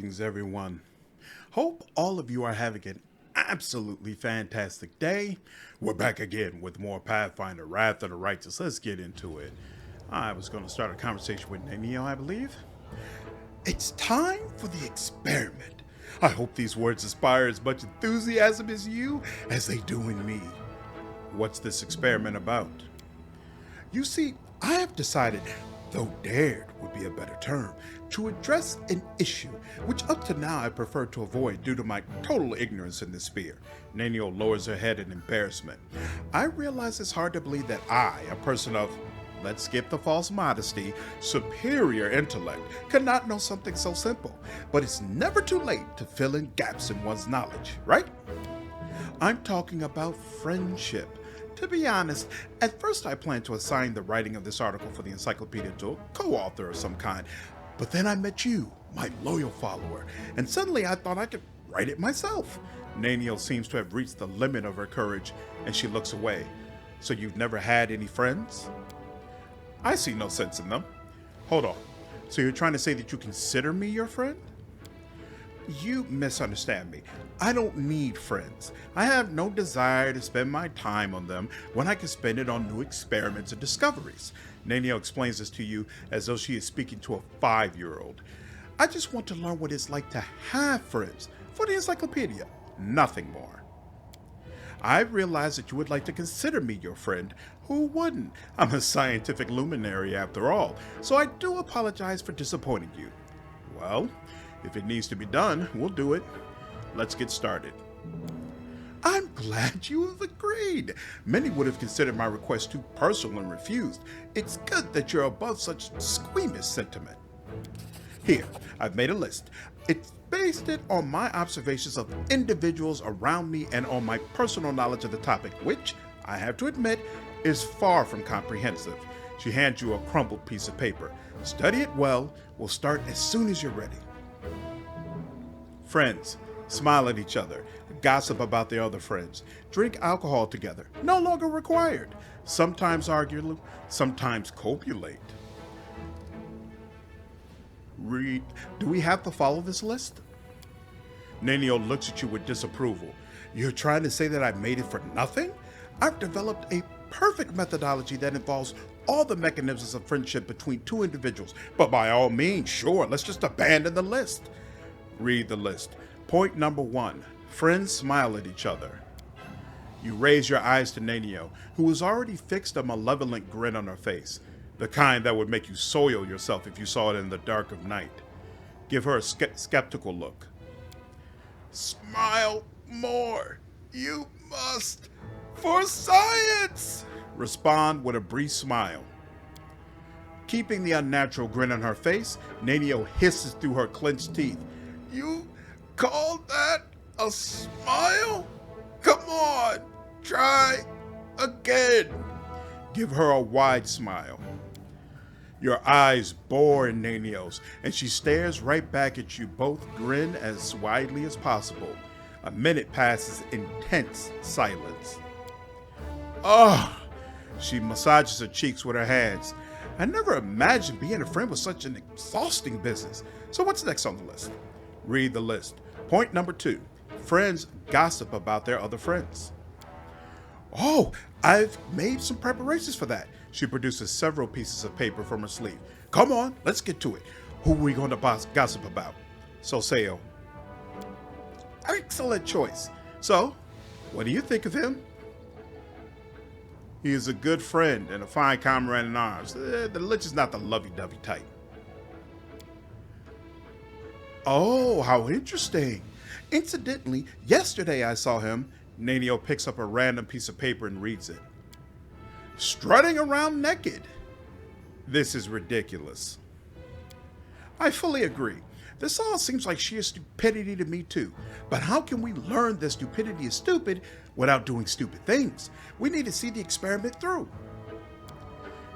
Greetings, everyone. Hope all of you are having an absolutely fantastic day. We're back again with more Pathfinder, Wrath of the Righteous. Let's get into it. I was going to start a conversation with Nenio, I believe. It's time for the experiment. I hope these words inspire as much enthusiasm as you as they do in me. What's this experiment about? You see, I have decided, though dared would be a better term, to address an issue which up to now I prefer to avoid due to my total ignorance in this sphere. Nenio lowers her head in embarrassment. I realize it's hard to believe that I, a person of, let's skip the false modesty, superior intellect, could not know something so simple. But it's never too late to fill in gaps in one's knowledge, right? I'm talking about friendship. To be honest, at first I planned to assign the writing of this article for the encyclopedia to a co-author of some kind, but then I met you, my loyal follower, and suddenly I thought I could write it myself. Nenio seems to have reached the limit of her courage, and she looks away. So you've never had any friends? I see no sense in them. Hold on, so you're trying to say that you consider me your friend? You misunderstand me. I don't need friends. I have no desire to spend my time on them when I can spend it on new experiments and discoveries. Nenio explains this to you as though she is speaking to a 5-year-old. I just want to learn what it's like to have friends for the encyclopedia, nothing more. I realize that you would like to consider me your friend. Who wouldn't? I'm a scientific luminary after all, so I do apologize for disappointing you. Well, if it needs to be done, we'll do it. Let's get started. I'm glad you have agreed. Many would have considered my request too personal and refused. It's good that you're above such squeamish sentiment. Here, I've made a list. It's based it on my observations of individuals around me and on my personal knowledge of the topic, which, I have to admit, is far from comprehensive. She hands you a crumpled piece of paper. Study it well. We'll start as soon as you're ready. Friends, smile at each other, gossip about their other friends, drink alcohol together, no longer required, sometimes argue, sometimes copulate. Read, do we have to follow this list? Nenio looks at you with disapproval. You're trying to say that I made it for nothing? I've developed a perfect methodology that involves all the mechanisms of friendship between two individuals, but by all means, sure, let's just abandon the list. Read the list. Point number 1. Friends smile at each other. You raise your eyes to Nenio, who has already fixed a malevolent grin on her face, the kind that would make you soil yourself if you saw it in the dark of night. Give her a skeptical look. Smile more. You must. For science! Respond with a brief smile. Keeping the unnatural grin on her face, Nenio hisses through her clenched teeth. You call that a smile? Come on, try again. Give her a wide smile. Your eyes bore in Nenio's, and she stares right back at you. Both grin as widely as possible. A minute passes in tense silence. She massages her cheeks with her hands. I never imagined being a friend was such an exhausting business. So what's next on the list? Read the list. Point number 2. Friends gossip about their other friends. Oh, I've made some preparations for that. She produces several pieces of paper from her sleeve. Come on, let's get to it. Who are we going to gossip about? Sosiel. Excellent choice. So, what do you think of him? He is a good friend and a fine comrade in arms. The Lich is not the lovey-dovey type. Oh, how interesting. Incidentally, yesterday I saw him. Nenio picks up a random piece of paper and reads it. Strutting around naked. This is ridiculous. I fully agree. This all seems like sheer stupidity to me too. But how can we learn that stupidity is stupid without doing stupid things? We need to see the experiment through.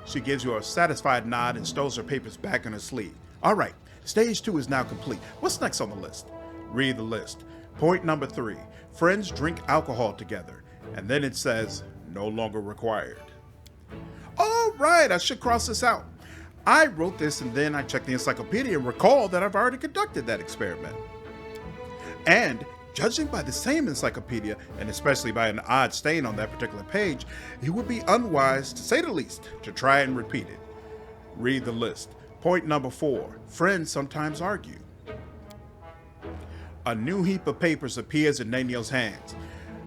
She gives you a satisfied nod and stows her papers back in her sleeve. All right. Stage 2 is now complete. What's next on the list? Read the list. Point number 3. Friends drink alcohol together. And then it says, no longer required. All right, I should cross this out. I wrote this and then I checked the encyclopedia and recall that I've already conducted that experiment. And judging by the same encyclopedia, and especially by an odd stain on that particular page, it would be unwise, to say the least, to try and repeat it. Read the list. Point number 4. Friends sometimes argue. A new heap of papers appears in Nenio's hands.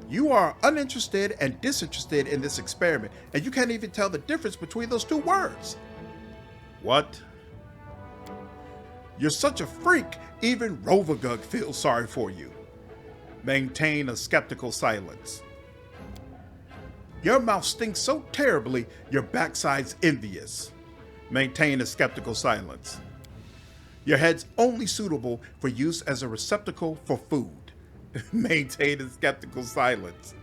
You are uninterested and disinterested in this experiment, and you can't even tell the difference between those two words. What? You're such a freak, even Rovagug feels sorry for you. Maintain a skeptical silence. Your mouth stinks so terribly, your backside's envious. Maintain a skeptical silence. Your head's only suitable for use as a receptacle for food. Maintain a skeptical silence.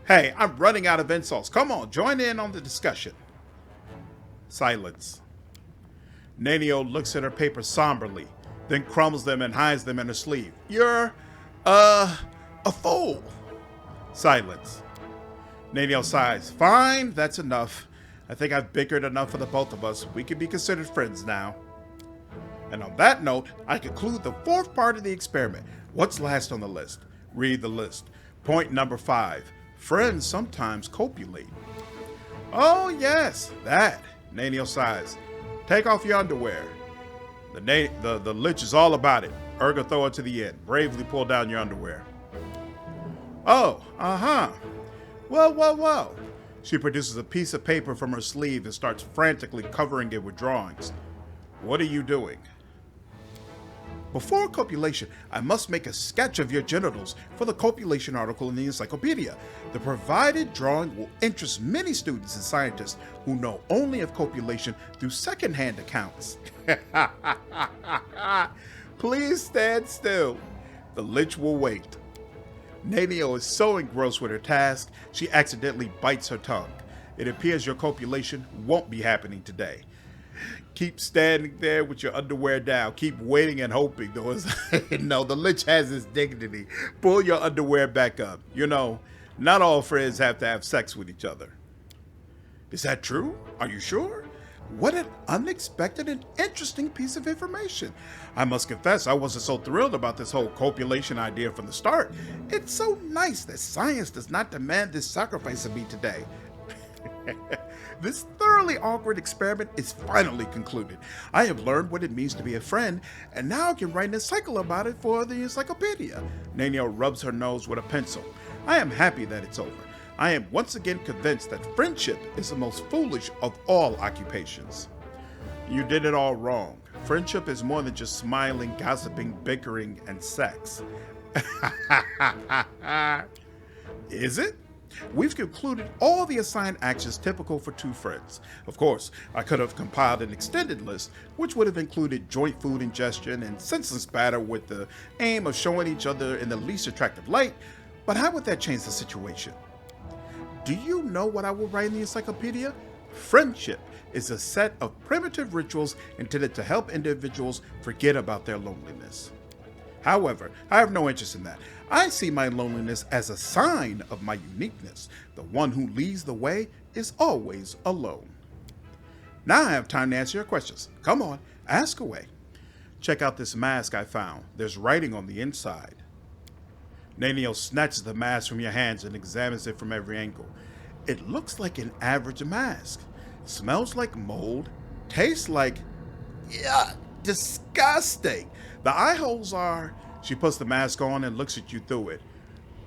Hey, I'm running out of insults. Come on, join in on the discussion. Silence. Nenio looks at her papers somberly, then crumbles them and hides them in her sleeve. You're, a fool. Silence. Nenio sighs. Fine, that's enough. I think I've bickered enough for the both of us. We can be considered friends now. And on that note, I conclude the 4th part of the experiment. What's last on the list? Read the list. Point number 5. Friends sometimes copulate. Oh yes, that. Nenio sighs. Take off your underwear. The Lich is all about it. Urga throw it to the end. Bravely pull down your underwear. Oh, Well. She produces a piece of paper from her sleeve and starts frantically covering it with drawings. What are you doing? Before copulation, I must make a sketch of your genitals for the copulation article in the encyclopedia. The provided drawing will interest many students and scientists who know only of copulation through secondhand accounts. Please stand still. The Lich will wait. Nenio is so engrossed with her task, she accidentally bites her tongue. It appears your copulation won't be happening today. Keep standing there with your underwear down. Keep waiting and hoping. No, the Lich has his dignity. Pull your underwear back up. You know, not all friends have to have sex with each other. Is that true? Are you sure? What an unexpected and interesting piece of information. I must confess, I wasn't so thrilled about this whole copulation idea from the start. It's so nice that science does not demand this sacrifice of me today. This thoroughly awkward experiment is finally concluded. I have learned what it means to be a friend, and now I can write an encycl about it for the encyclopedia. Nenio rubs her nose with a pencil. I am happy that it's over. I am once again convinced that friendship is the most foolish of all occupations. You did it all wrong. Friendship is more than just smiling, gossiping, bickering, and sex. Is it? We've concluded all the assigned actions typical for two friends. Of course, I could have compiled an extended list, which would have included joint food ingestion and senseless banter with the aim of showing each other in the least attractive light, but how would that change the situation? Do you know what I will write in the encyclopedia? Friendship is a set of primitive rituals intended to help individuals forget about their loneliness. However, I have no interest in that. I see my loneliness as a sign of my uniqueness. The one who leads the way is always alone. Now I have time to answer your questions. Come on, ask away. Check out this mask I found. There's writing on the inside. Nenio snatches the mask from your hands and examines it from every angle. It looks like an average mask. Smells like mold. Tastes like... yeah, disgusting. The eye holes are... She puts the mask on and looks at you through it.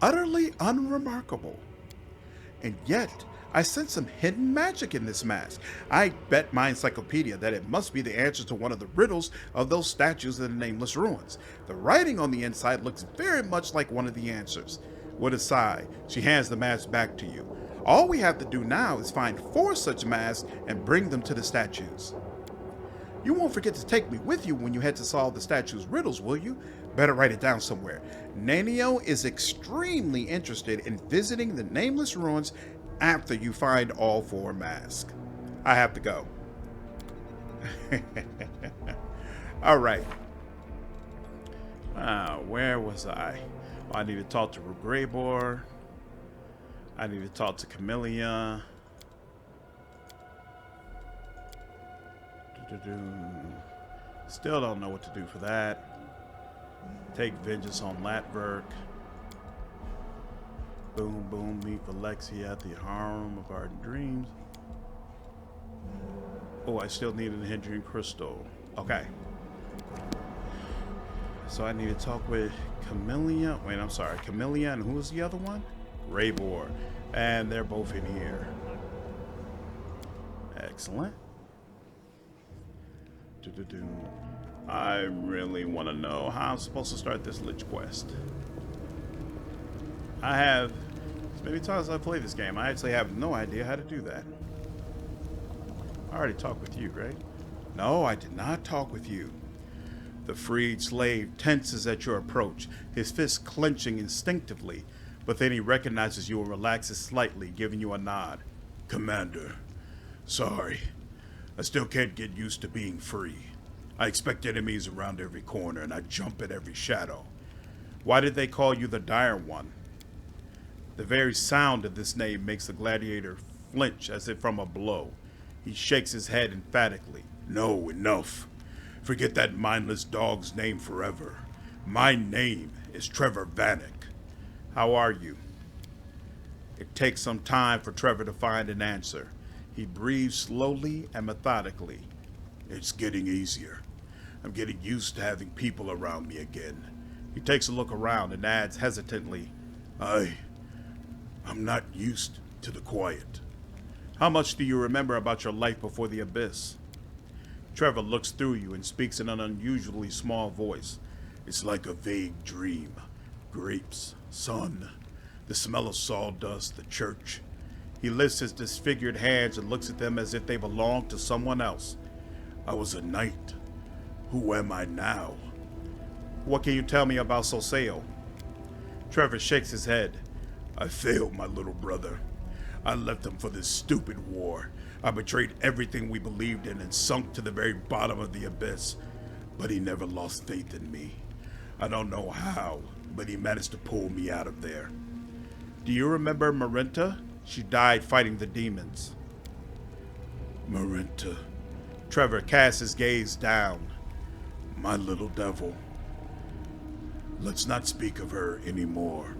Utterly unremarkable. And yet, I sense some hidden magic in this mask. I bet my encyclopedia that it must be the answer to one of the riddles of those statues in the Nameless Ruins. The writing on the inside looks very much like one of the answers. With a sigh, she hands the mask back to you. All we have to do now is find 4 such masks and bring them to the statues. You won't forget to take me with you when you head to solve the statue's riddles, will you? Better write it down somewhere. Nenio is extremely interested in visiting the Nameless Ruins after you find all 4 masks. I have to go. All right. Where was I? I need to talk to Greybor. I need to talk to Camellia. Still don't know what to do for that. Take vengeance on Latverk. Boom, boom, meet Vellexia at the Harem of Ardent Dreams. Oh, I still need an hindering crystal. Okay. So I need to talk with Camellia. Wait, I'm sorry. Camellia, and who was the other one? Greybor. And they're both in here. Excellent. I really want to know how I'm supposed to start this Lich quest. I have, as many times as I play this game, I actually have no idea how to do that. I already talked with you, right? No, I did not talk with you. The freed slave tenses at your approach, his fist clenching instinctively, but then he recognizes you and relaxes slightly, giving you a nod. Commander, sorry. I still can't get used to being free. I expect enemies around every corner, and I jump at every shadow. Why did they call you the Dire One? The very sound of this name makes the gladiator flinch as if from a blow. He shakes his head emphatically. No, enough. Forget that mindless dog's name forever. My name is Trevor Vanek. How are you? It takes some time for Trevor to find an answer. He breathes slowly and methodically. It's getting easier. I'm getting used to having people around me again. He takes a look around and adds hesitantly, I'm not used to the quiet. How much do you remember about your life before the abyss? Trevor looks through you and speaks in an unusually small voice. It's like a vague dream. Grapes, sun, the smell of sawdust, the church. He lifts his disfigured hands and looks at them as if they belonged to someone else. I was a knight. Who am I now? What can you tell me about Sosiel? Trevor shakes his head. I failed my little brother. I left him for this stupid war. I betrayed everything we believed in and sunk to the very bottom of the abyss. But he never lost faith in me. I don't know how, but he managed to pull me out of there. Do you remember Marinta? She died fighting the demons. Marinta. Trevor casts his gaze down. My little devil. Let's not speak of her anymore.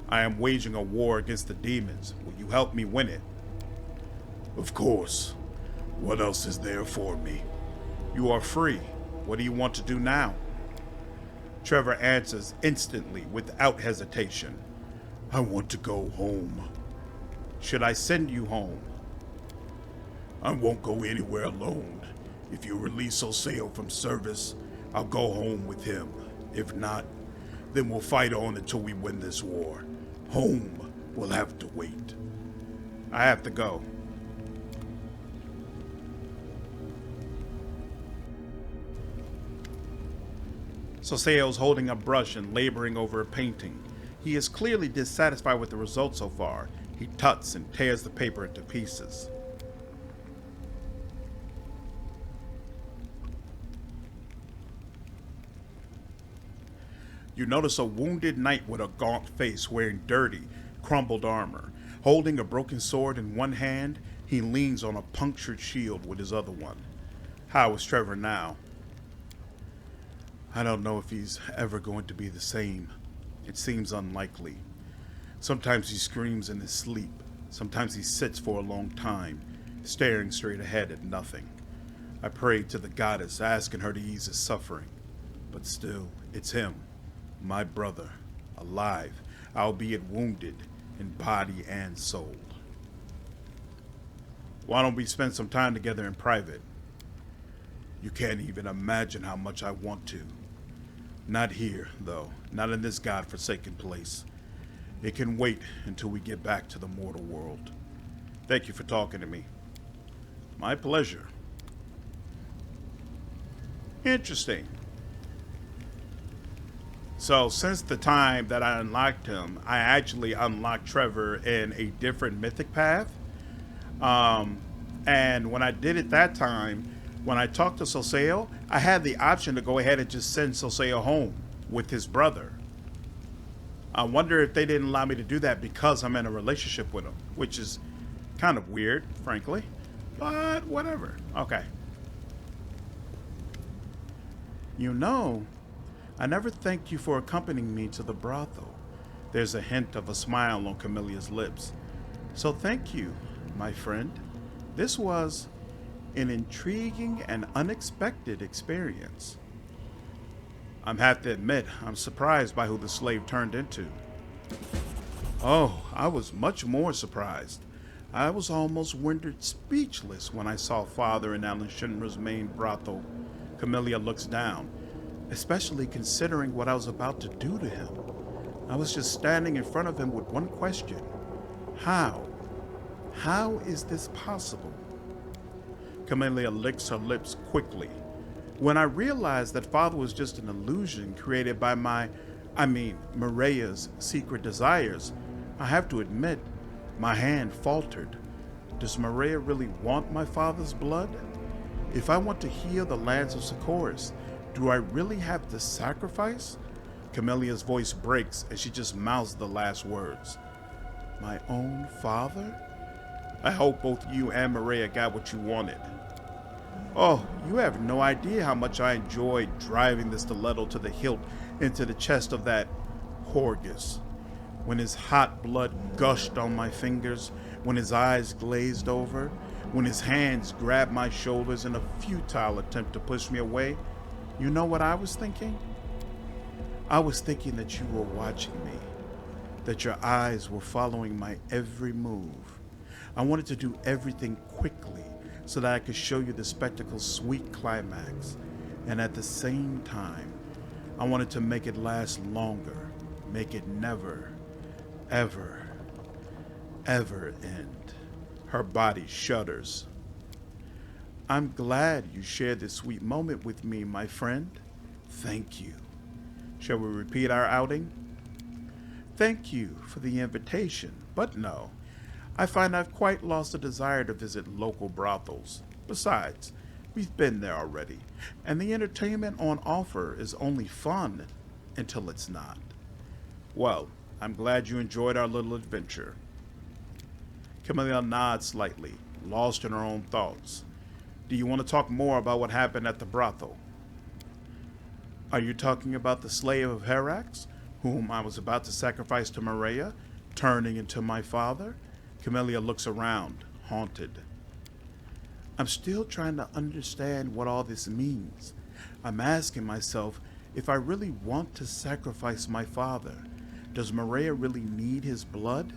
I am waging a war against the demons. Will you help me win it? Of course. What else is there for me? You are free. What do you want to do now? Trevor answers instantly, without hesitation. I want to go home. Should I send you home? I won't go anywhere alone. If you release Sosiel from service, I'll go home with him. If not, then we'll fight on until we win this war. Home will have to wait. I have to go. Sosiel's holding a brush and laboring over a painting. He is clearly dissatisfied with the results so far. He tuts and tears the paper into pieces. You notice a wounded knight with a gaunt face wearing dirty, crumbled armor. Holding a broken sword in one hand, he leans on a punctured shield with his other one. How is Trevor now? I don't know if he's ever going to be the same. It seems unlikely. Sometimes he screams in his sleep. Sometimes he sits for a long time, staring straight ahead at nothing. I prayed to the goddess, asking her to ease his suffering. But still, it's him, my brother, alive, albeit wounded in body and soul. Why don't we spend some time together in private? You can't even imagine how much I want to. Not here, though. Not in this godforsaken place. It can wait until we get back to the mortal world. Thank you for talking to me. My pleasure. Interesting. So, since the time that I unlocked him, I actually unlocked Trevor in a different mythic path. And when I did it that time, when I talked to Sosiel, I had the option to go ahead and just send Sosiel home with his brother. I wonder if they didn't allow me to do that because I'm in a relationship with him, which is kind of weird, frankly, but whatever. Okay. You know, I never thanked you for accompanying me to the brothel. There's a hint of a smile on Camellia's lips. So thank you, my friend. This was an intriguing and unexpected experience. I'm have to admit, I'm surprised by who the slave turned into. Oh, I was much more surprised. I was almost rendered speechless when I saw Father in Alan Shinra's main brothel. Camellia looks down, especially considering what I was about to do to him. I was just standing in front of him with one question. How? How is this possible? Camellia licks her lips quickly. When I realized that Father was just an illusion created by Morea's secret desires, I have to admit, my hand faltered. Does Morea really want my father's blood? If I want to heal the lands of Sarkoris, do I really have to sacrifice? Camellia's voice breaks and she just mouths the last words. My own father? I hope both you and Morea got what you wanted. Oh, you have no idea how much I enjoyed driving the stiletto to the hilt into the chest of that Horgus. When his hot blood gushed on my fingers, when his eyes glazed over, when his hands grabbed my shoulders in a futile attempt to push me away, you know what I was thinking? I was thinking that you were watching me, that your eyes were following my every move. I wanted to do everything quickly so that I could show you the spectacle's sweet climax, and at the same time, I wanted to make it last longer, make it never, ever, ever end. Her body shudders. I'm glad you shared this sweet moment with me, my friend. Thank you. Shall we repeat our outing? Thank you for the invitation, but no. I find I've quite lost the desire to visit local brothels. Besides, we've been there already, and the entertainment on offer is only fun until it's not. Well, I'm glad you enjoyed our little adventure. Camellia nods slightly, lost in her own thoughts. Do you want to talk more about what happened at the brothel? Are you talking about the slave of Herax, whom I was about to sacrifice to Morea, turning into my father? Camellia looks around, haunted. I'm still trying to understand what all this means. I'm asking myself if I really want to sacrifice my father. Does Morea really need his blood?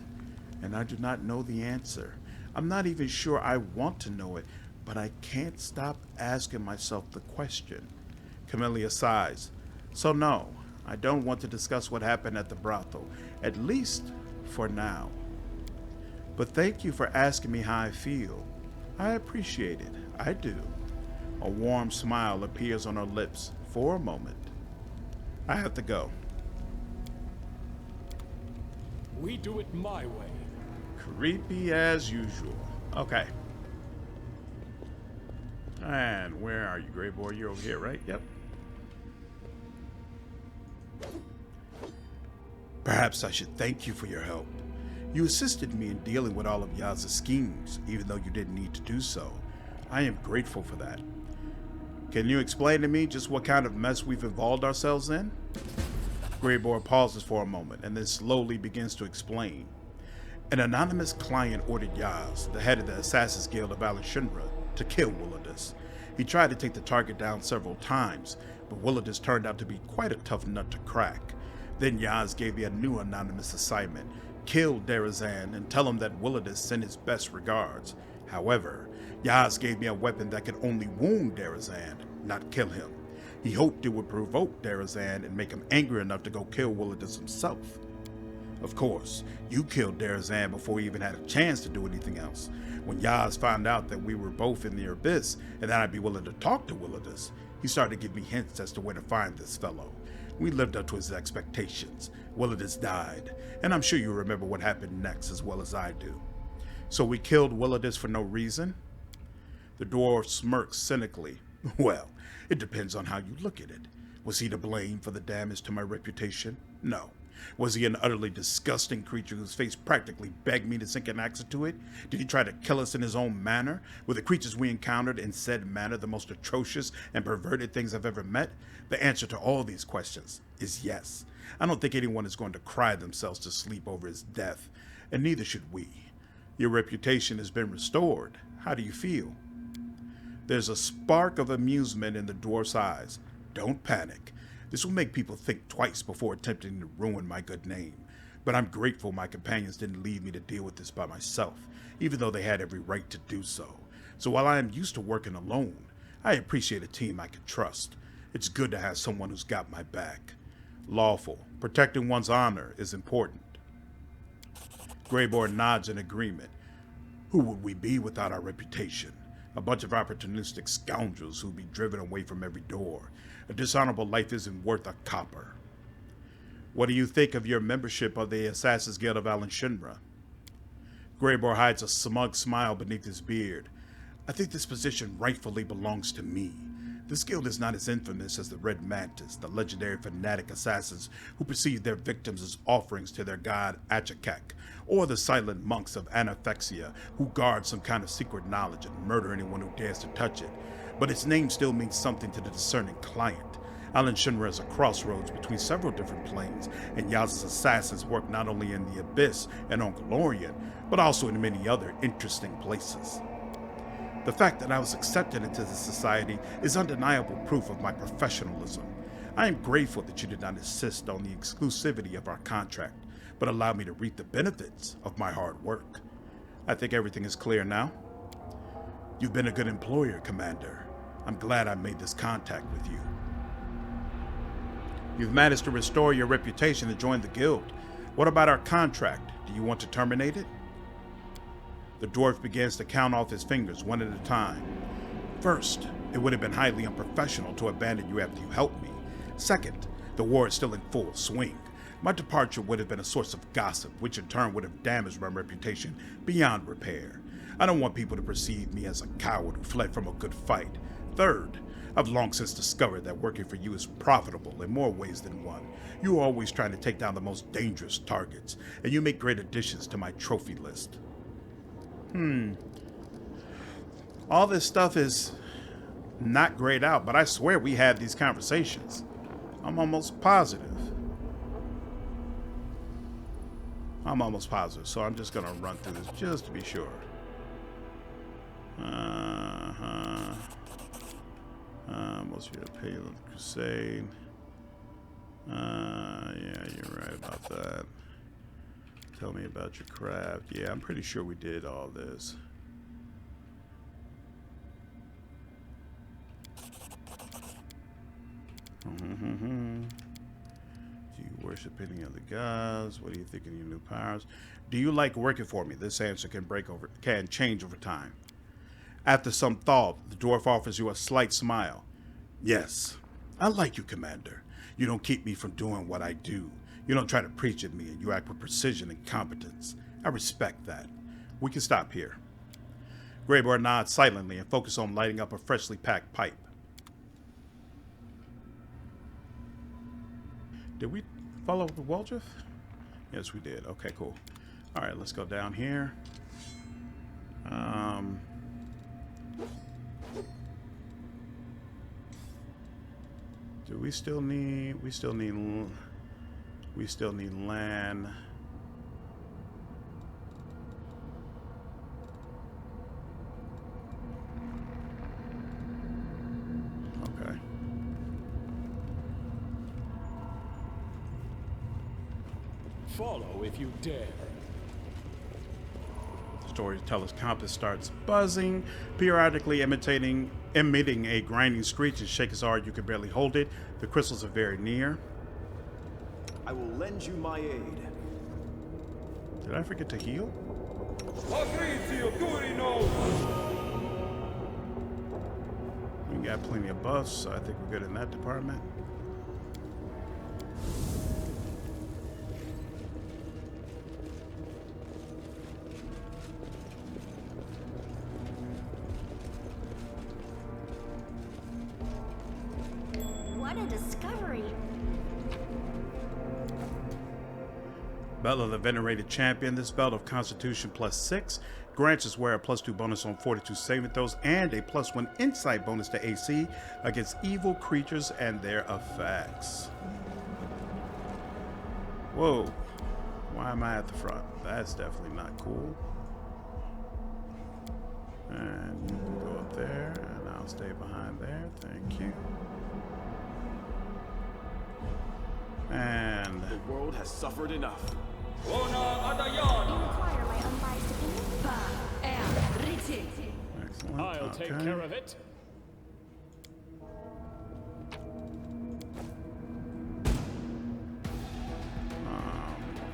And I do not know the answer. I'm not even sure I want to know it, but I can't stop asking myself the question. Camellia sighs. So no, I don't want to discuss what happened at the brothel, at least for now. But thank you for asking me how I feel. I appreciate it. I do. A warm smile appears on her lips for a moment. I have to go. We do it my way. Creepy as usual. Okay. And where are you, Greybor? You're over here, right? Yep. Perhaps I should thank you for your help. You assisted me in dealing with all of Yaz's schemes, even though you didn't need to do so. I am grateful for that. Can you explain to me just what kind of mess we've involved ourselves in? Greybor pauses for a moment and then slowly begins to explain. An anonymous client ordered Yaz, the head of the Assassin's Guild of Shinra, to kill Willidus. He tried to take the target down several times, but Willidus turned out to be quite a tough nut to crack. Then Yaz gave me a new anonymous assignment: kill Darazan and tell him that Willidus sent his best regards. However, Yaz gave me a weapon that could only wound Darazan, not kill him. He hoped it would provoke Darazan and make him angry enough to go kill Willidus himself. Of course, you killed Darazan before he even had a chance to do anything else. When Yaz found out that we were both in the abyss and that I'd be willing to talk to Willidus, he started to give me hints as to where to find this fellow. We lived up to his expectations. Willidus died, and I'm sure you remember what happened next as well as I do. So we killed Willidus for no reason? The dwarf smirks cynically. Well, it depends on how you look at it. Was he to blame for the damage to my reputation? No. Was he an utterly disgusting creature whose face practically begged me to sink an axe into it? Did he try to kill us in his own manner? Were the creatures we encountered in said manner the most atrocious and perverted things I've ever met? The answer to all these questions is yes. I don't think anyone is going to cry themselves to sleep over his death, and neither should we. Your reputation has been restored. How do you feel? There's a spark of amusement in the dwarf's eyes. Don't panic. This will make people think twice before attempting to ruin my good name. But I'm grateful my companions didn't leave me to deal with this by myself, even though they had every right to do so. So while I am used to working alone, I appreciate a team I can trust. It's good to have someone who's got my back. Lawful. Protecting one's honor is important. Greybor nods in agreement. Who would we be without our reputation? A bunch of opportunistic scoundrels who'd be driven away from every door. A dishonorable life isn't worth a copper. What do you think of your membership of the Assassin's Guild of Alan Shinra? Greybor hides a smug smile beneath his beard. I think this position rightfully belongs to me. This guild is not as infamous as the Red Mantis, the legendary fanatic assassins who perceive their victims as offerings to their god Achakek, or the silent monks of Anaphexia who guard some kind of secret knowledge and murder anyone who dares to touch it. But its name still means something to the discerning client. Alan Shinra is a crossroads between several different planes, and Yaz's assassins work not only in the Abyss and on Golarion, but also in many other interesting places. The fact that I was accepted into this society is undeniable proof of my professionalism. I am grateful that you did not insist on the exclusivity of our contract, but allowed me to reap the benefits of my hard work. I think everything is clear now. You've been a good employer, Commander. I'm glad I made this contact with you. You've managed to restore your reputation and join the guild. What about our contract? Do you want to terminate it? The dwarf begins to count off his fingers one at a time. First, it would have been highly unprofessional to abandon you after you helped me. Second, the war is still in full swing. My departure would have been a source of gossip, which in turn would have damaged my reputation beyond repair. I don't want people to perceive me as a coward who fled from a good fight. Third, I've long since discovered that working for you is profitable in more ways than one. You are always trying to take down the most dangerous targets, and you make great additions to my trophy list. All this stuff is not grayed out, but I swear we had these conversations. I'm almost positive. So I'm just gonna run through this just to be sure. Most of your payload Crusade. Yeah, you're right about that. Tell me about your craft. Yeah, I'm pretty sure we did all this. Do you worship any of the gods? What do you think of your new powers? Do you like working for me? This answer can change over time. After some thought, the dwarf offers you a slight smile. Yes, I like you, Commander. You don't keep me from doing what I do. You don't try to preach at me, and you act with precision and competence. I respect that. We can stop here. Greybor nods silently and focuses on lighting up a freshly packed pipe. Did we follow the Woldriff? Yes, we did. Okay, cool. All right, let's go down here. Do we still need? We still need Lann. Okay. Follow if you dare. Storyteller's compass starts buzzing, periodically emitting a grinding screech and shake so hard you can barely hold it. The crystals are very near. I will lend you my aid. Did I forget to heal? We got plenty of buffs, so I think we're good in that department. What a discovery! Belt of the Venerated Champion. This belt of Constitution +6 grants its wearer a +2 bonus on 42 saving throws and a +1 insight bonus to AC against evil creatures and their effects. Whoa. Why am I at the front? That's definitely not cool. And you can go up there, and I'll stay behind there. Thank you. And The world has suffered enough. You require my unbiased opinion? excellent. I'll take care of it.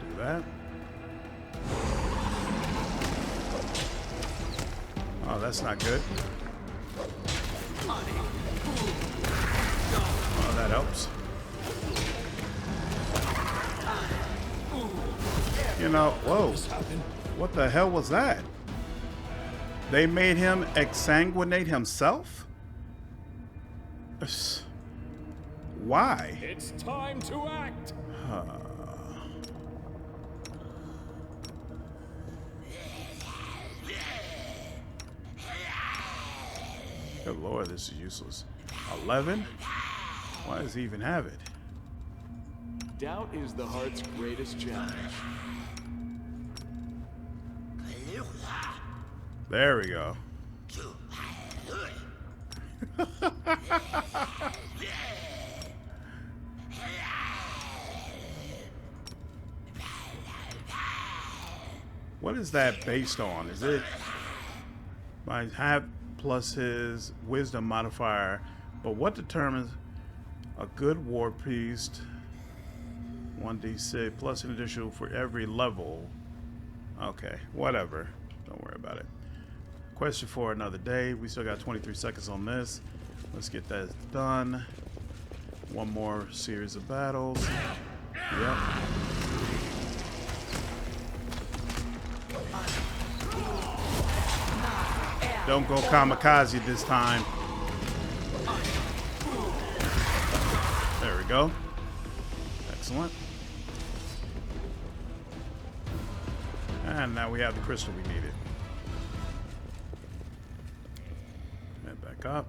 Do that. Oh, that's not good. Oh, that helps. You know, whoa. What the hell was that? They made him exsanguinate himself? Why? It's time to act. Good lord, this is useless. 11? Why does he even have it? Doubt is the heart's greatest challenge. There we go. What is that based on? Is it my have plus his wisdom modifier? But what determines a good war priest? 1d6 plus an additional for every level. Okay, whatever. Don't worry about it. Question for another day. We still got 23 seconds on this. Let's get that done. One more series of battles. Yep. Don't go kamikaze this time. There we go. Excellent. And now we have the crystal we needed. Head back up.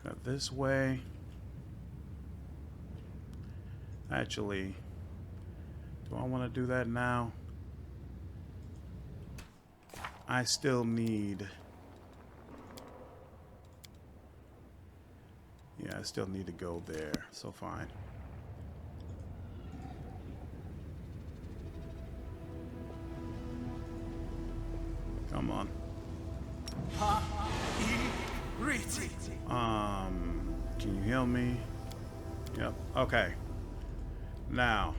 Head this way. Actually, do I want to do that now? I still need... Yeah, I still need to go there, so fine. Come on. Can you heal me? Yep, okay. Now.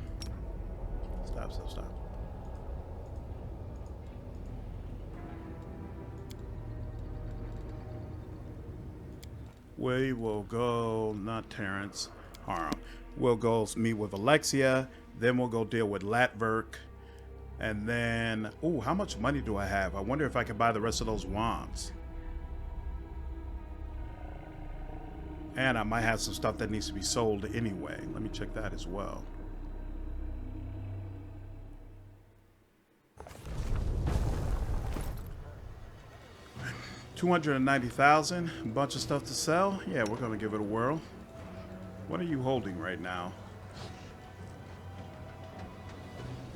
Stop. We will go, not Terrence, Harem. We'll go meet with Vellexia, then we'll go deal with Latverk, and then, ooh, how much money do I have? I wonder if I can buy the rest of those wands. And I might have some stuff that needs to be sold anyway. Let me check that as well. $290,000, a bunch of stuff to sell. Yeah, we're gonna give it a whirl. What are you holding right now?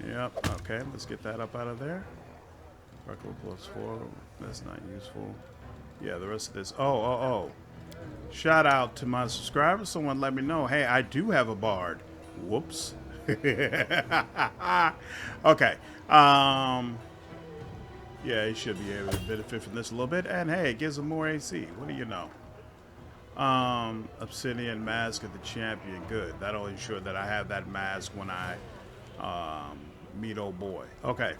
Yep, okay, let's get that up out of there. Record +4, that's not useful. Yeah, the rest of this, oh. Shout out to my subscribers. Someone let me know, hey, I do have a bard. Whoops. Okay, yeah, he should be able to benefit from this a little bit. And hey, it gives him more AC. What do you know? Obsidian Mask of the Champion. Good. That'll ensure that I have that mask when I meet old boy. Okay.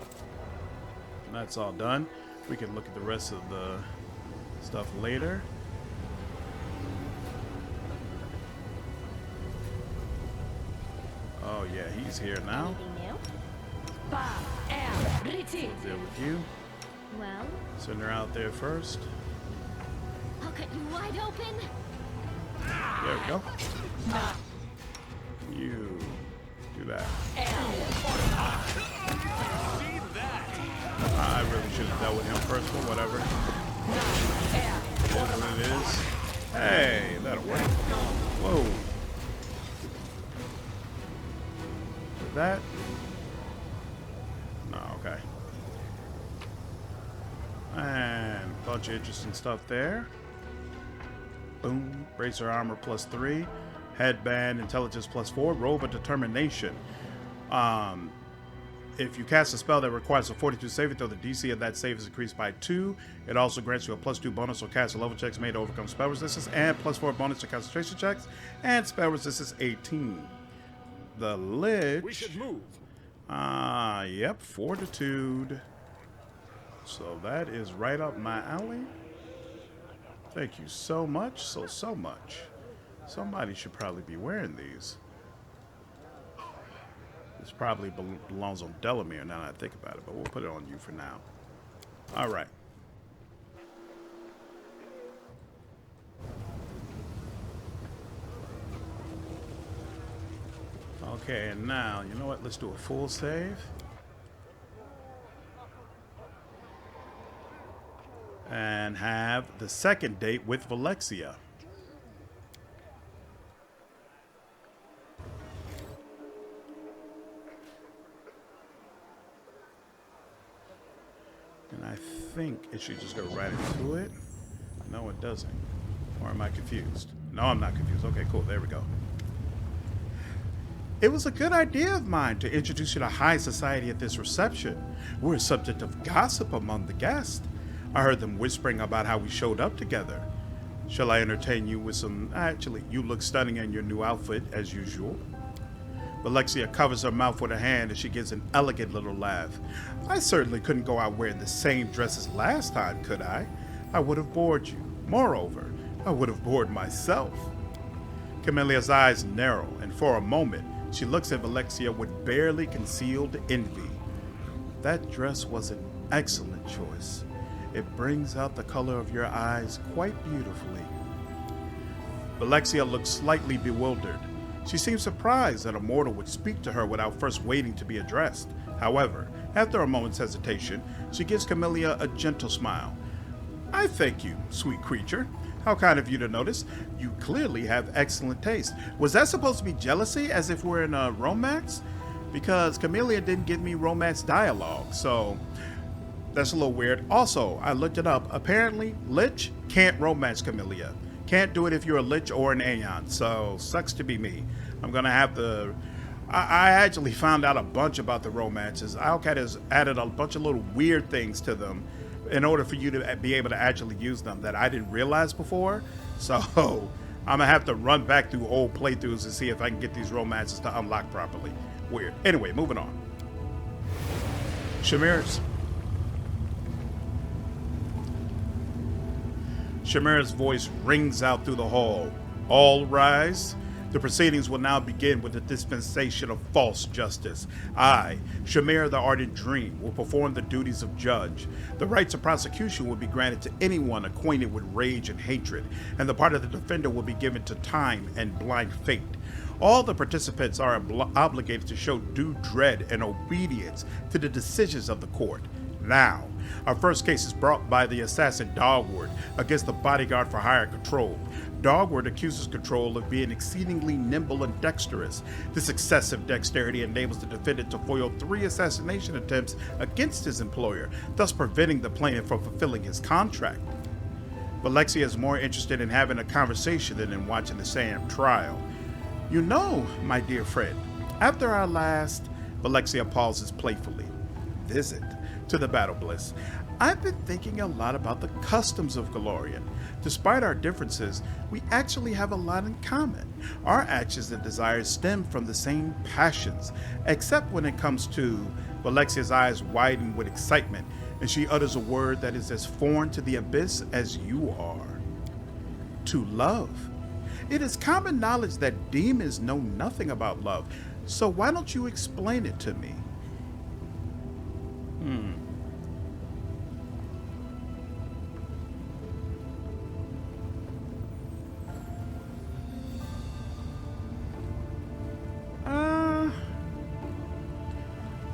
That's all done. We can look at the rest of the stuff later. Oh yeah, he's here now. Deal with you. Well, Send her out there first. I'll cut you wide open. There we go. You do that. I really should have dealt with him first, but whatever. It is what it is. Hey, that'll work. Whoa. That? No, okay. And a bunch of interesting stuff there. Boom. Bracer armor +3. Headband intelligence +4. Robe of determination. If you cast a spell that requires a 42 saving throw, the DC of that save is increased by 2. It also grants you a +2 bonus on cast level checks made to overcome spell resistance, and +4 bonus to concentration checks, and spell resistance 18. The Lich. We should move. Yep, fortitude. So that is right up my alley. Thank you so much, so much. Somebody should probably be wearing these. This probably belongs on Delamere now that I think about it, but we'll put it on you for now. All right. Okay, and now, you know what? Let's do a full save. And have the second date with Vellexia. And I think it should just go right into it. No, it doesn't. Or am I confused? No, I'm not confused. Okay, cool. There we go. It was a good idea of mine to introduce you to high society at this reception. We're a subject of gossip among the guests. I heard them whispering about how we showed up together. Shall I entertain you with some... Actually, you look stunning in your new outfit, as usual. Vellexia covers her mouth with her hand and she gives an elegant little laugh. I certainly couldn't go out wearing the same dress as last time, could I? I would have bored you. Moreover, I would have bored myself. Camellia's eyes narrow, and for a moment, she looks at Vellexia with barely concealed envy. That dress was an excellent choice. It brings out the color of your eyes quite beautifully. Vellexia looks slightly bewildered. She seems surprised that a mortal would speak to her without first waiting to be addressed. However, after a moment's hesitation, she gives Camellia a gentle smile. I thank you, sweet creature. How kind of you to notice. You clearly have excellent taste. Was that supposed to be jealousy, as if we're in a romance? Because Camellia didn't give me romance dialogue, so that's a little weird. Also, I looked it up. Apparently, Lich can't romance Camellia. Can't do it if you're a Lich or an Aeon, so sucks to be me. I'm gonna have to... I actually found out a bunch about the romances. Owlcat has added a bunch of little weird things to them in order for you to be able to actually use them that I didn't realize before. So I'm gonna have to run back through old playthroughs and see if I can get these romances to unlock properly. Weird. Anyway, moving on. Shamira's voice rings out through the hall. All rise. The proceedings will now begin with the dispensation of false justice. I, Shamira the Ardent Dream, will perform the duties of judge. The rights of prosecution will be granted to anyone acquainted with rage and hatred, and the part of the defender will be given to time and blind fate. All the participants are obligated to show due dread and obedience to the decisions of the court. Now, our first case is brought by the assassin Dogward against the bodyguard for hire Control. Dogward accuses Control of being exceedingly nimble and dexterous. This excessive dexterity enables the defendant to foil 3 assassination attempts against his employer, thus preventing the plaintiff from fulfilling his contract. Vellexia is more interested in having a conversation than in watching the same trial. You know, my dear friend, after our last, Vellexia pauses playfully, visit to the Battle Bliss, I've been thinking a lot about the customs of Golarion. Despite our differences, we actually have a lot in common. Our actions and desires stem from the same passions, except when it comes to... Velexia's eyes widen with excitement, and she utters a word that is as foreign to the abyss as you are. To love. It is common knowledge that demons know nothing about love, so why don't you explain it to me?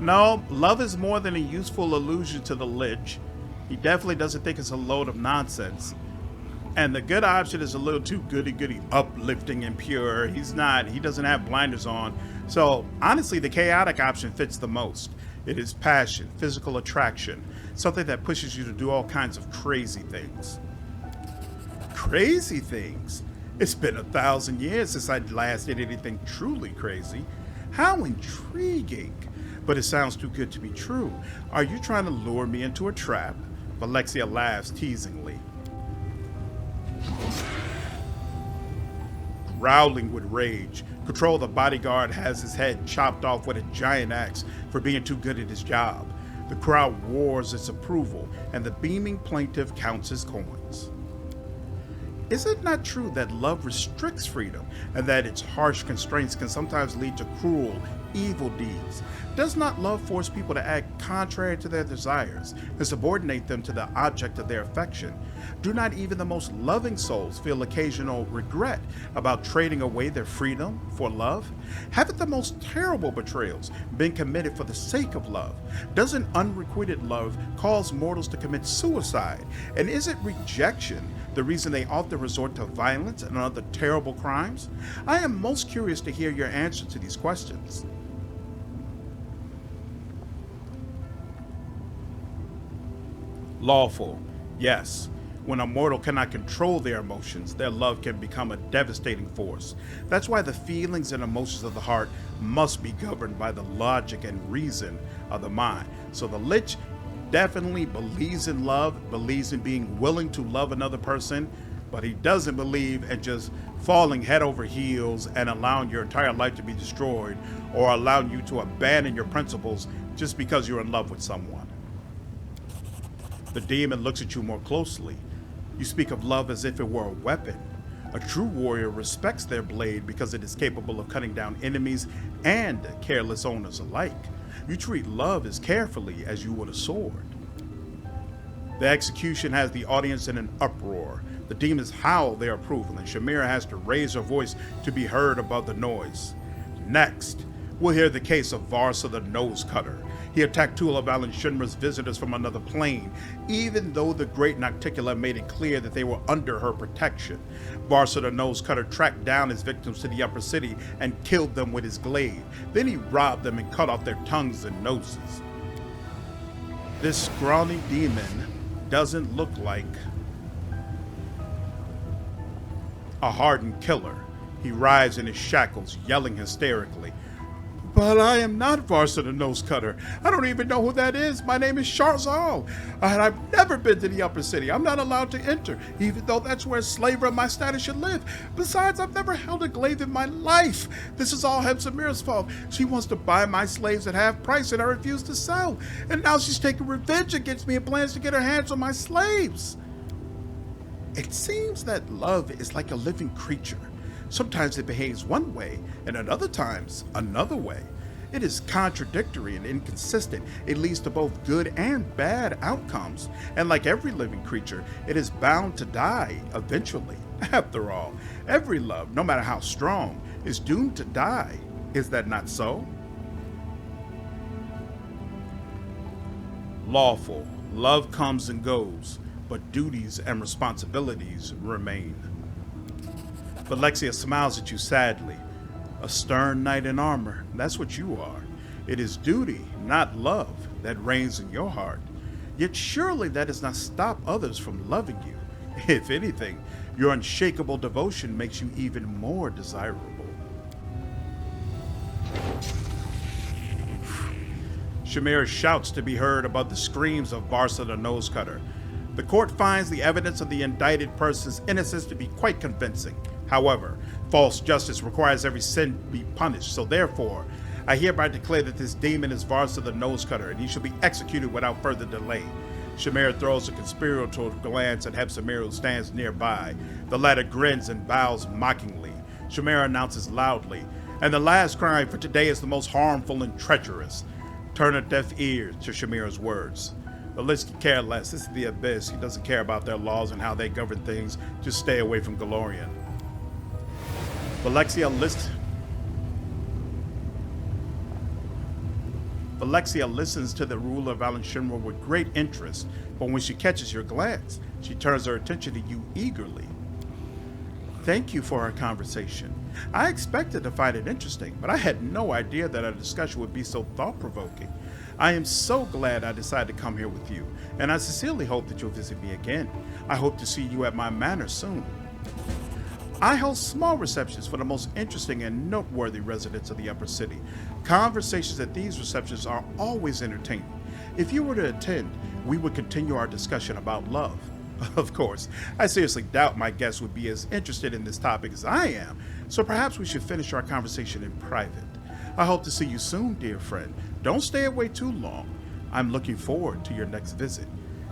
No, love is more than a useful allusion to the Lich. He definitely doesn't think it's a load of nonsense. And the good option is a little too goody-goody, uplifting and pure. He doesn't have blinders on. So honestly, the chaotic option fits the most. It is passion, physical attraction, something that pushes you to do all kinds of crazy things. Crazy things? It's been 1,000 years since I last did anything truly crazy. How intriguing. But it sounds too good to be true. Are you trying to lure me into a trap? Vellexia laughs teasingly. Growling with rage, Control the bodyguard has his head chopped off with a giant axe for being too good at his job. The crowd roars its approval, and the beaming plaintiff counts his coins. Is it not true that love restricts freedom, and that its harsh constraints can sometimes lead to cruel, evil deeds? Does not love force people to act contrary to their desires and subordinate them to the object of their affection? Do not even the most loving souls feel occasional regret about trading away their freedom for love? Haven't the most terrible betrayals been committed for the sake of love? Doesn't unrequited love cause mortals to commit suicide? And isn't rejection the reason they often resort to violence and other terrible crimes? I am most curious to hear your answer to these questions. Lawful, yes. When a mortal cannot control their emotions, their love can become a devastating force. That's why the feelings and emotions of the heart must be governed by the logic and reason of the mind. So the Lich definitely believes in love, believes in being willing to love another person, but he doesn't believe in just falling head over heels and allowing your entire life to be destroyed, or allowing you to abandon your principles just because you're in love with someone. The demon looks at you more closely. You speak of love as if it were a weapon. A true warrior respects their blade because it is capable of cutting down enemies and careless owners alike. You treat love as carefully as you would a sword. The execution has the audience in an uproar. The demons howl their approval, and Shamira has to raise her voice to be heard above the noise. Next, we'll hear the case of Varsa the Nose Cutter. He attacked two of Alan Shinra's visitors from another plane, even though the great Nocticula made it clear that they were under her protection. Varsa the Nose Cutter tracked down his victims to the upper city and killed them with his glaive. Then he robbed them and cut off their tongues and noses. This scrawny demon doesn't look like a hardened killer. He writhes in his shackles, yelling hysterically. But I am not Varsa the Nose Cutter. I don't even know who that is. My name is Sharzal, and I've never been to the upper city. I'm not allowed to enter, even though that's where a slaver of my status should live. Besides, I've never held a glaive in my life. This is all Hemsamira's fault. She wants to buy my slaves at half price, and I refuse to sell. And now she's taking revenge against me and plans to get her hands on my slaves. It seems that love is like a living creature. Sometimes it behaves one way, and at other times, another way. It is contradictory and inconsistent. It leads to both good and bad outcomes. And like every living creature, it is bound to die eventually. After all, every love, no matter how strong, is doomed to die. Is that not so? Lawful. Love comes and goes, but duties and responsibilities remain. Vellexia smiles at you sadly. A stern knight in armor, that's what you are. It is duty, not love, that reigns in your heart. Yet surely that does not stop others from loving you. If anything, your unshakable devotion makes you even more desirable. Shamira shouts to be heard above the screams of Varsa the Nose Cutter. The court finds the evidence of the indicted person's innocence to be quite convincing. However, false justice requires every sin be punished, so therefore, I hereby declare that this demon is Varsa the Nose Cutter, and he shall be executed without further delay. Shamira throws a conspiratorial glance at Hemsamira, who stands nearby. The latter grins and bows mockingly. Shamira announces loudly, and the last crime for today is the most harmful and treacherous. Turn a deaf ear to Shamira's words. The Lich can care less. This is the Abyss. He doesn't care about their laws and how they govern things. Just stay away from Golarion. Vellexia Vellexia listens to the ruler of Alan Shinra with great interest, but when she catches your glance, she turns her attention to you eagerly. Thank you for our conversation. I expected to find it interesting, but I had no idea that our discussion would be so thought-provoking. I am so glad I decided to come here with you, and I sincerely hope that you'll visit me again. I hope to see you at my manor soon. I host small receptions for the most interesting and noteworthy residents of the Upper City. Conversations at these receptions are always entertaining. If you were to attend, we would continue our discussion about love. Of course, I seriously doubt my guests would be as interested in this topic as I am, so perhaps we should finish our conversation in private. I hope to see you soon, dear friend. Don't stay away too long. I'm looking forward to your next visit.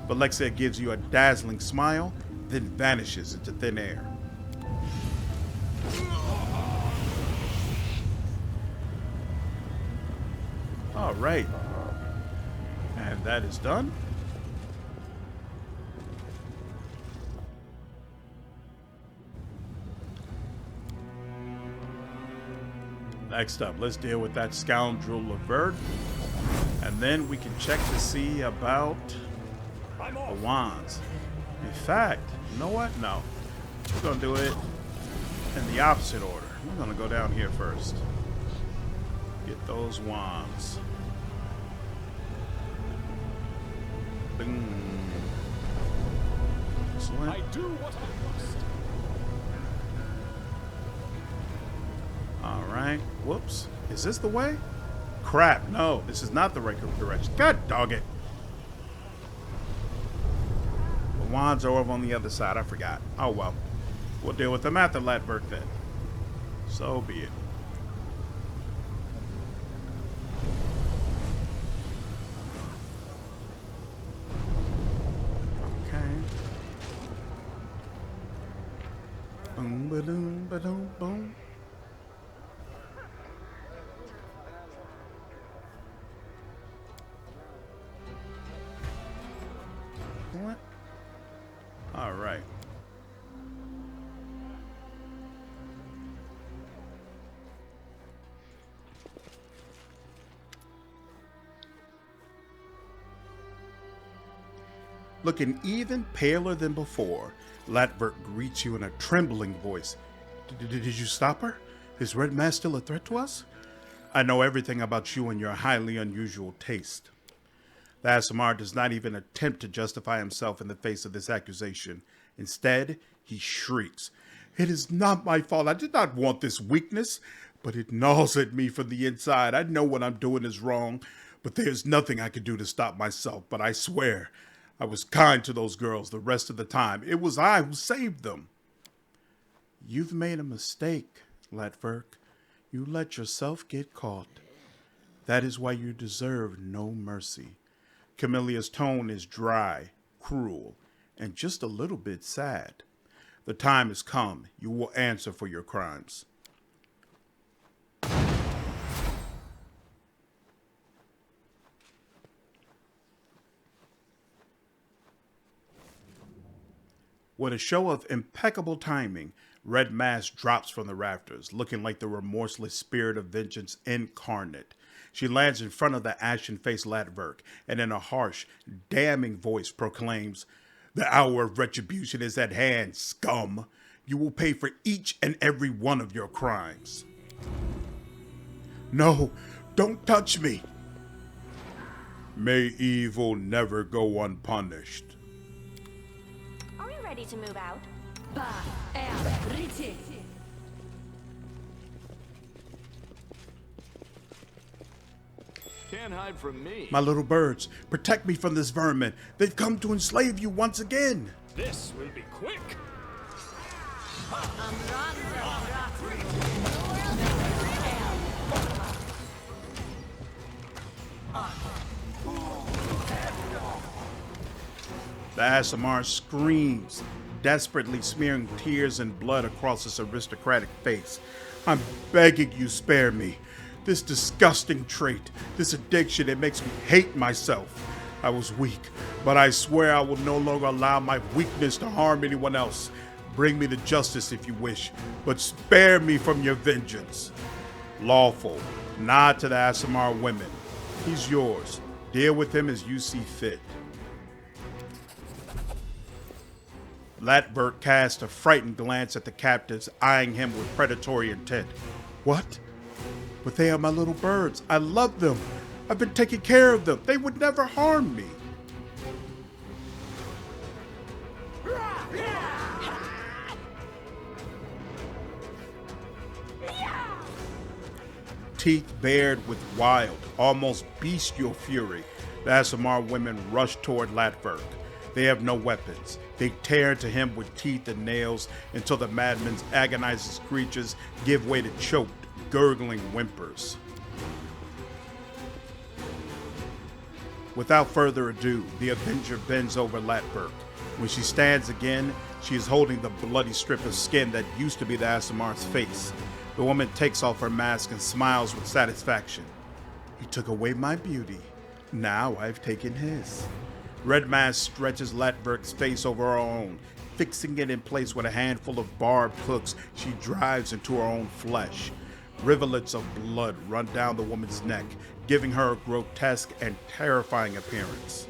Vellexia gives you a dazzling smile, then vanishes into thin air. All right, and that is done. Next up, let's deal with that scoundrel Lavert, and then we can check to see about the wands. In fact, you know what? No, we're gonna do it in the opposite order. We're gonna go down here first. Get those wands. Bing. Excellent. I do what I must. All right. Whoops. Is this the way? Crap. No, this is not the right direction. God dog it. The wands are over on the other side. I forgot. Oh, well. We'll deal with them at the Latverk then. So be it. Okay. Boom, ba-doom, ba-doom, boom. What? All right. Looking even paler than before, Latverk greets you in a trembling voice. Did you stop her? Is Red Mask still a threat to us? I know everything about you and your highly unusual taste. The Aasimar does not even attempt to justify himself in the face of this accusation. Instead, he shrieks. It is not my fault. I did not want this weakness, but it gnaws at me from the inside. I know what I'm doing is wrong, but there's nothing I can do to stop myself. But I swear, I was kind to those girls the rest of the time. It was I who saved them. You've made a mistake, Latverk. You let yourself get caught. That is why you deserve no mercy. Camellia's tone is dry, cruel, and just a little bit sad. The time has come. You will answer for your crimes. With a show of impeccable timing, Red Mask drops from the rafters, looking like the remorseless spirit of vengeance incarnate. She lands in front of the ashen-faced Latverk, and in a harsh, damning voice proclaims, "The hour of retribution is at hand, scum. You will pay for each and every one of your crimes." No, don't touch me. May evil never go unpunished. Are we ready to move out? Can't hide from me. My little birds, protect me from this vermin. They've come to enslave you once again. This will be quick. The Aasimar screams, desperately smearing tears and blood across its aristocratic face. I'm begging you, spare me. This disgusting trait, this addiction, it makes me hate myself. I was weak, but I swear I will no longer allow my weakness to harm anyone else. Bring me to justice if you wish, but spare me from your vengeance. Lawful, nod to the Aasimar women. He's yours. Deal with him as you see fit. Latverk cast a frightened glance at the captives, eyeing him with predatory intent. What? But they are my little birds. I love them. I've been taking care of them. They would never harm me. Teeth bared with wild, almost bestial fury, the Aasimar women rush toward Latverk. They have no weapons. They tear into him with teeth and nails until the madman's agonizing screeches give way to choked, gurgling whimpers. Without further ado, the Avenger bends over Latverk. When she stands again, she is holding the bloody strip of skin that used to be the Aasimar's face. The woman takes off her mask and smiles with satisfaction. He took away my beauty. Now I've taken his. Red Mask stretches Latverk's face over her own, fixing it in place with a handful of barbed hooks she drives into her own flesh. Rivulets of blood run down the woman's neck, giving her a grotesque and terrifying appearance.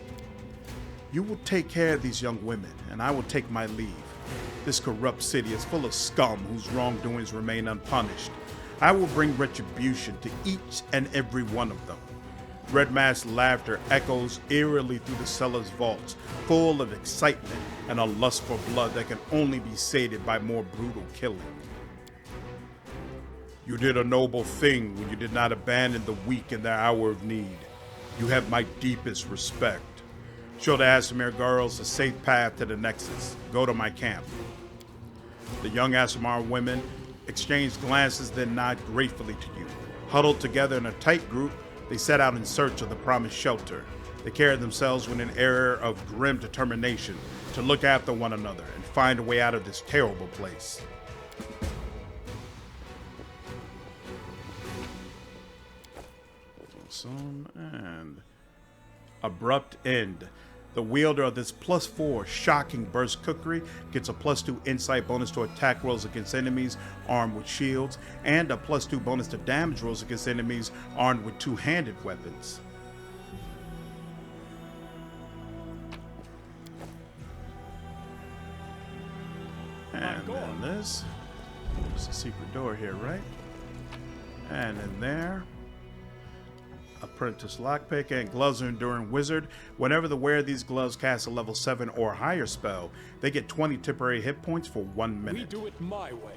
You will take care of these young women, and I will take my leave. This corrupt city is full of scum whose wrongdoings remain unpunished. I will bring retribution to each and every one of them. Red Mask's laughter echoes eerily through the cellar's vaults, full of excitement and a lust for blood that can only be sated by more brutal killing. You did a noble thing when you did not abandon the weak in their hour of need. You have my deepest respect. Show the Aasimar girls a safe path to the Nexus. Go to my camp. The young Aasimar women exchange glances, then nod gratefully to you. Huddled together in a tight group, they set out in search of the promised shelter. They carry themselves with an air of grim determination to look after one another and find a way out of this terrible place. Awesome. And abrupt end. The wielder of this +4 shocking burst cookery gets a +2 insight bonus to attack rolls against enemies armed with shields, and a +2 bonus to damage rolls against enemies armed with two-handed weapons. And then this. There's a secret door here, right? And in there. Apprentice Lockpick and Gloves of Enduring Wizard. Whenever the wearer of these gloves casts a level 7 or higher spell, they get 20 temporary hit points for 1 minute. We do it my way.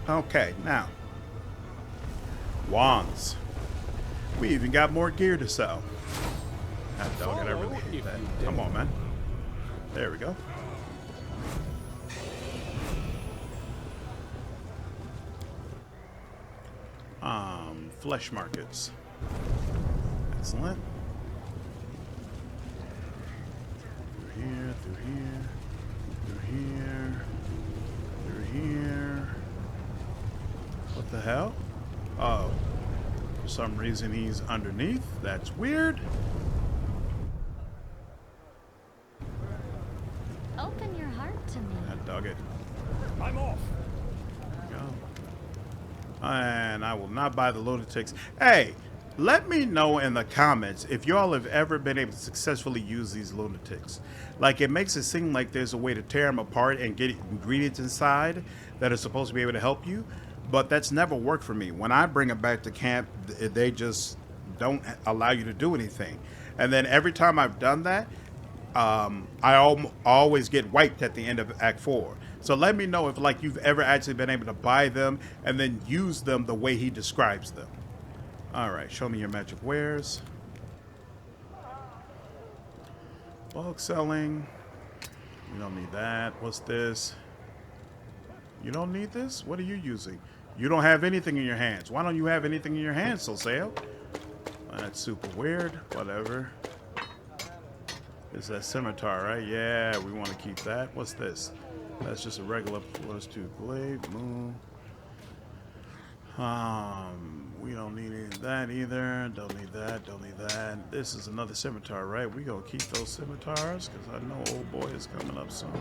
Okay, now. Wands. We even got more gear to sell. That dog, I really hate that. Come on, man. There we go. Flesh markets. Excellent. Through here, through here, through here, through here. What the hell? Oh, for some reason he's underneath. That's weird. Open your heart to me. I dug it. I'm off. There we go. And I will not buy the lunatics. Hey, let me know in the comments if y'all have ever been able to successfully use these lunatics. Like, it makes it seem like there's a way to tear them apart and get ingredients inside that are supposed to be able to help you. But that's never worked for me. When I bring them back to camp, they just don't allow you to do anything. And then every time I've done that, I always get wiped at the end of Act 4. So let me know if like you've ever actually been able to buy them and then use them the way he describes them. All right, show me your magic wares. Bulk selling. You don't need that. What's this? You don't need this? What are you using? You don't have anything in your hands. Why don't you have anything in your hands, Sosiel? That's super weird. Whatever. It's that scimitar, right? Yeah, we want to keep that. What's this? That's just a regular +2 blade. Move. We don't need any of that either. Don't need that. Don't need that. This is another scimitar, right? We gonna keep those scimitars because I know old boy is coming up soon.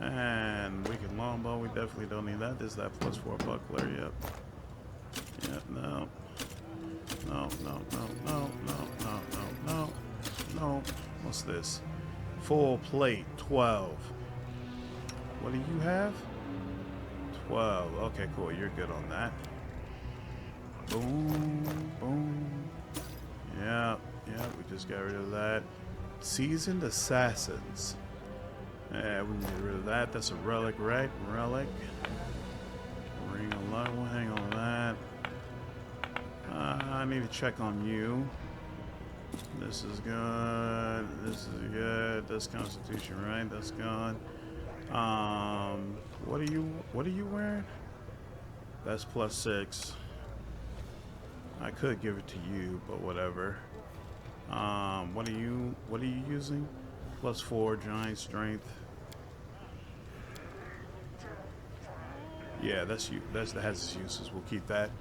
And we can longbow. We definitely don't need that. This is that +4 buckler. Yep. Yep. No. No. No. No. No. No. No. No. No. No. What's this? Full plate. 12. What do you have? 12. Okay, cool. You're good on that. Boom. Boom. Yeah. Yeah. We just got rid of that. Seasoned Assassins. Yeah, we can get rid of that. That's a relic, right? Relic. Ring of Light. We'll hang on to that. I need to check on you. This is good. This is good. That's Constitution, right? That's gone. What are you wearing? That's +6. I could give it to you, but whatever. What are you using? +4 giant strength. Yeah, that has its uses. We'll keep that.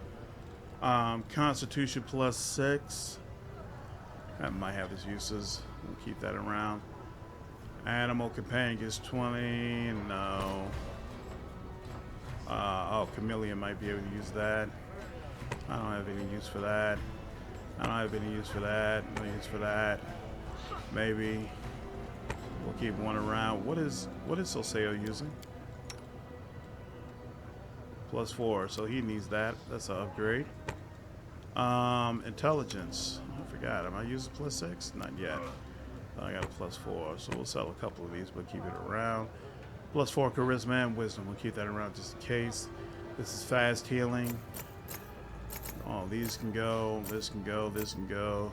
Constitution +6. That might have its uses. We'll keep that around. Animal companion gets 20. No. Oh, Camellia might be able to use that. I don't have any use for that. I don't have any use for that. No use for that. Maybe. We'll keep one around. What is Sosiel using? +4, so he needs that. That's an upgrade. Intelligence. I forgot. Am I using +6? Not yet. I got a +4, so we'll sell a couple of these, but keep it around. +4 charisma and wisdom. We'll keep that around just in case. This is fast healing. Oh, these can go. This can go. This can go.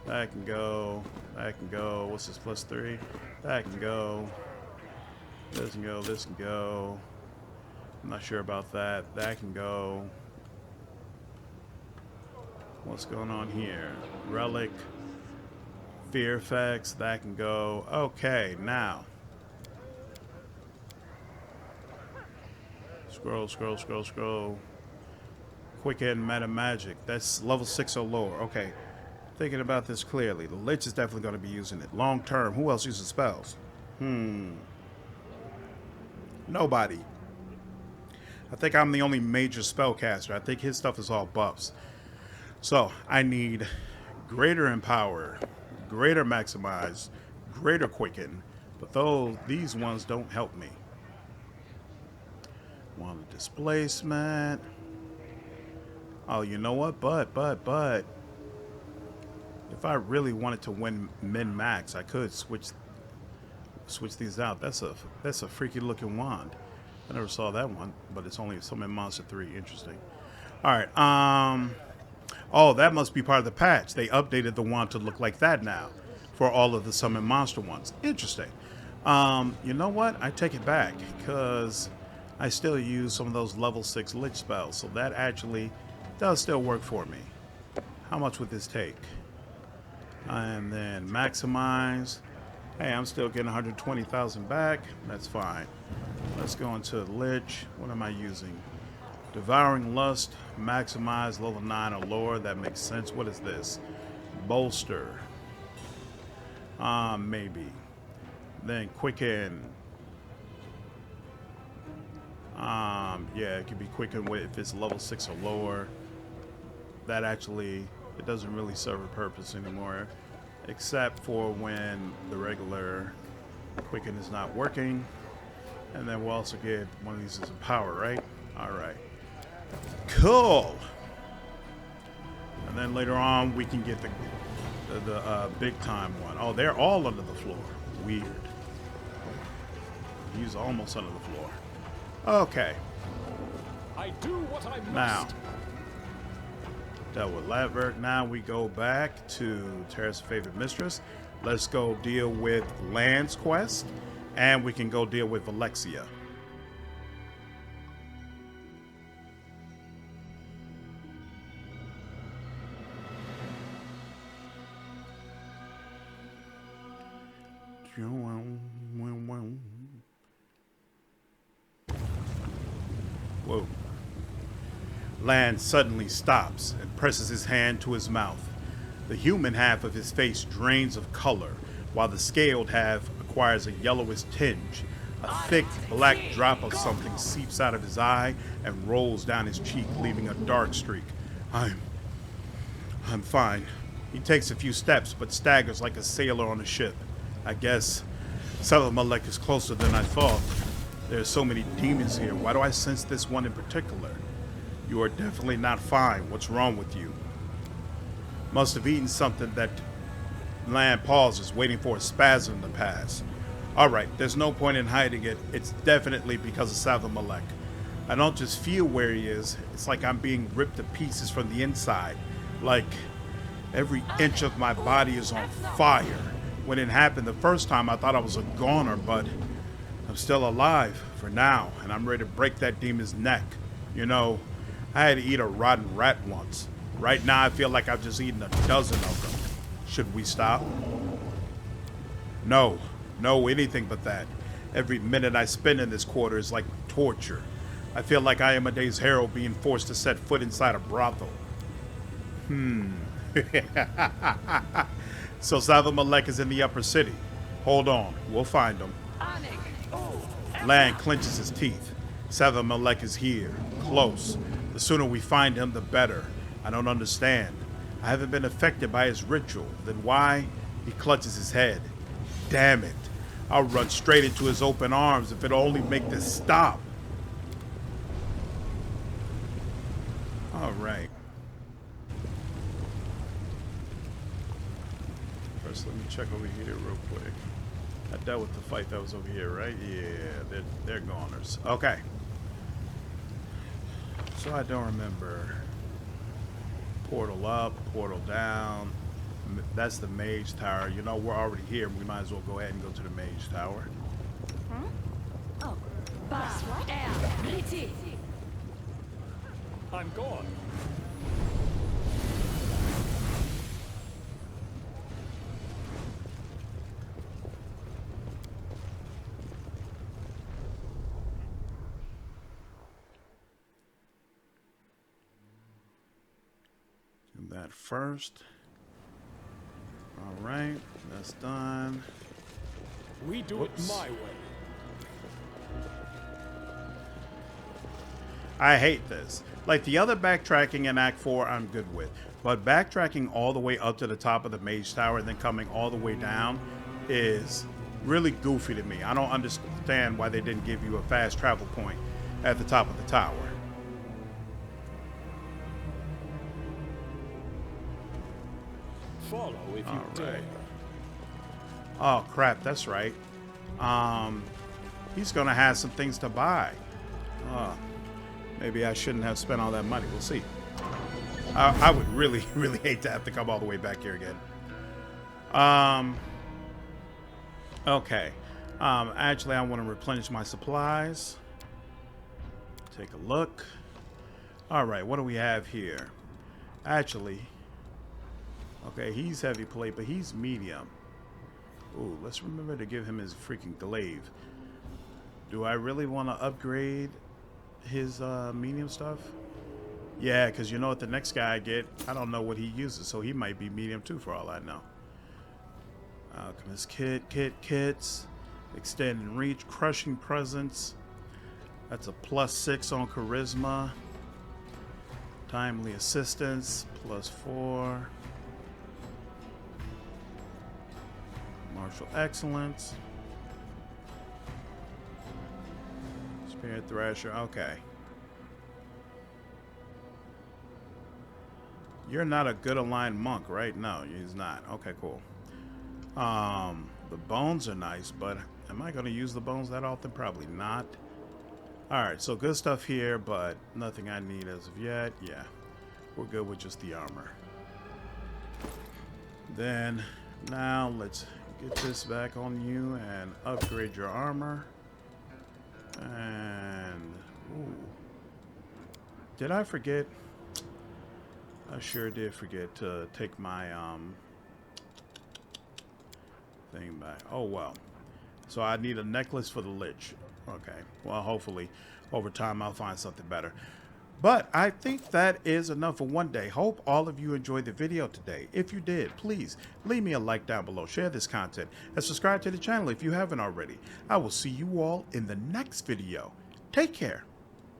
That can go. That can go. What's this? +3. That can go. This can go. This can go. I'm not sure about that. That can go. What's going on here? Relic. Fear effects. That can go. Okay, now. Scroll, scroll, scroll, scroll. Quicken meta magic. That's level 6 or lower. Okay. Thinking about this clearly. The Lich is definitely going to be using it. Long term. Who else uses spells? Nobody. I think I'm the only major spellcaster. I think his stuff is all buffs. So I need greater empower, greater maximize, greater quicken. But these ones don't help me. Wand of displacement. Oh, you know what? But if I really wanted to win min-max, I could switch these out. That's a freaky looking wand. I never saw that one, but it's only Summon Monster 3. Interesting. All right. Oh, that must be part of the patch. They updated the wand to look like that now for all of the Summon Monster ones. Interesting. You know what? I take it back because I still use some of those level 6 Lich spells, so that actually does still work for me. How much would this take? And then maximize. Hey, I'm still getting 120,000 back. That's fine. Let's go into Lich. What am I using? Devouring Lust, maximize, level 9 or lower. That makes sense. What is this? Bolster. Maybe. Then Quicken. Yeah, it can be Quicken if it's level 6 or lower. That actually, it doesn't really serve a purpose anymore, except for when the regular Quicken is not working. And then we'll also get one of these as a power, right? All right. Cool. And then later on, we can get the big time one. Oh, they're all under the floor. Weird. He's almost under the floor. Okay. I do what I must. Now, dealt with Latverk. Now we go back to Terra's favorite mistress. Let's go deal with Lann's quest, and we can go deal with Vellexia. Whoa. Lann suddenly stops and presses his hand to his mouth. The human half of his face drains of color, while the scaled half acquires a yellowish tinge. A thick black drop of something seeps out of his eye and rolls down his cheek, leaving a dark streak. I'm fine. He takes a few steps, but staggers like a sailor on a ship. I guess Salamalek is closer than I thought. There are so many demons here. Why do I sense this one in particular? You are definitely not fine. What's wrong with you? Must have eaten something that... Lann pauses, waiting for a spasm to pass. Alright, there's no point in hiding it. It's definitely because of Salamalek. I don't just feel where he is. It's like I'm being ripped to pieces from the inside. Like every inch of my body is on fire. When it happened the first time, I thought I was a goner, but I'm still alive for now, and I'm ready to break that demon's neck. You know, I had to eat a rotten rat once. Right now, I feel like I've just eaten a dozen of them. Should we stop? No, anything but that. Every minute I spend in this quarter is like torture. I feel like I am a day's herald being forced to set foot inside a brothel. So Salamalek is in the upper city. Hold on, we'll find him. Lann clenches his teeth. Salamalek is here, close. The sooner we find him, the better. I don't understand. I haven't been affected by his ritual. Then why? He clutches his head. Damn it. I'll run straight into his open arms if it'll only make this stop. All right. First, let me check over here real quick. I dealt with the fight that was over here, right? Yeah, they're goners. Okay. So I don't remember. Portal up, portal down. That's the mage tower. You know, we're already here. We might as well go ahead and go to the mage tower. Huh? Oh, boss, what? I'm gone. Do that first. All right, that's done. We do it my way. I hate this. Like the other backtracking in Act 4, I'm good with. But backtracking all the way up to the top of the Mage Tower and then coming all the way down is really goofy to me. I don't understand why they didn't give you a fast travel point at the top of the tower. Follow if you dare. Oh crap, that's right. He's gonna have some things to buy. Maybe I shouldn't have spent all that money. We'll see. I would really, really hate to have to come all the way back here again. Okay. Actually, I want to replenish my supplies. Take a look. All right, what do we have here? Actually, okay, he's heavy plate, but he's medium. Ooh, let's remember to give him his freaking glaive. Do I really want to upgrade his medium stuff? Yeah, because you know what the next guy I get, I don't know what he uses, so he might be medium too for all I know. Alchemist kits, extending reach, crushing presence. That's a +6 on charisma. Timely assistance, +4. Martial excellence. Spirit Thrasher, okay. You're not a good aligned monk, right? No, he's not. Okay, cool. The bones are nice, but am I going to use the bones that often? Probably not. Alright, so good stuff here, but nothing I need as of yet. Yeah, we're good with just the armor. Then, now let's get this back on you and upgrade your armor. And, ooh. Did I forget? I sure did forget to take my thing back. Oh well. So I need a necklace for the Lich. Okay. Well, hopefully over time I'll find something better. But I think that is enough for one day. Hope all of you enjoyed the video today. If you did, please leave me a like down below, share this content, and subscribe to the channel if you haven't already. I will see you all in the next video. Take care.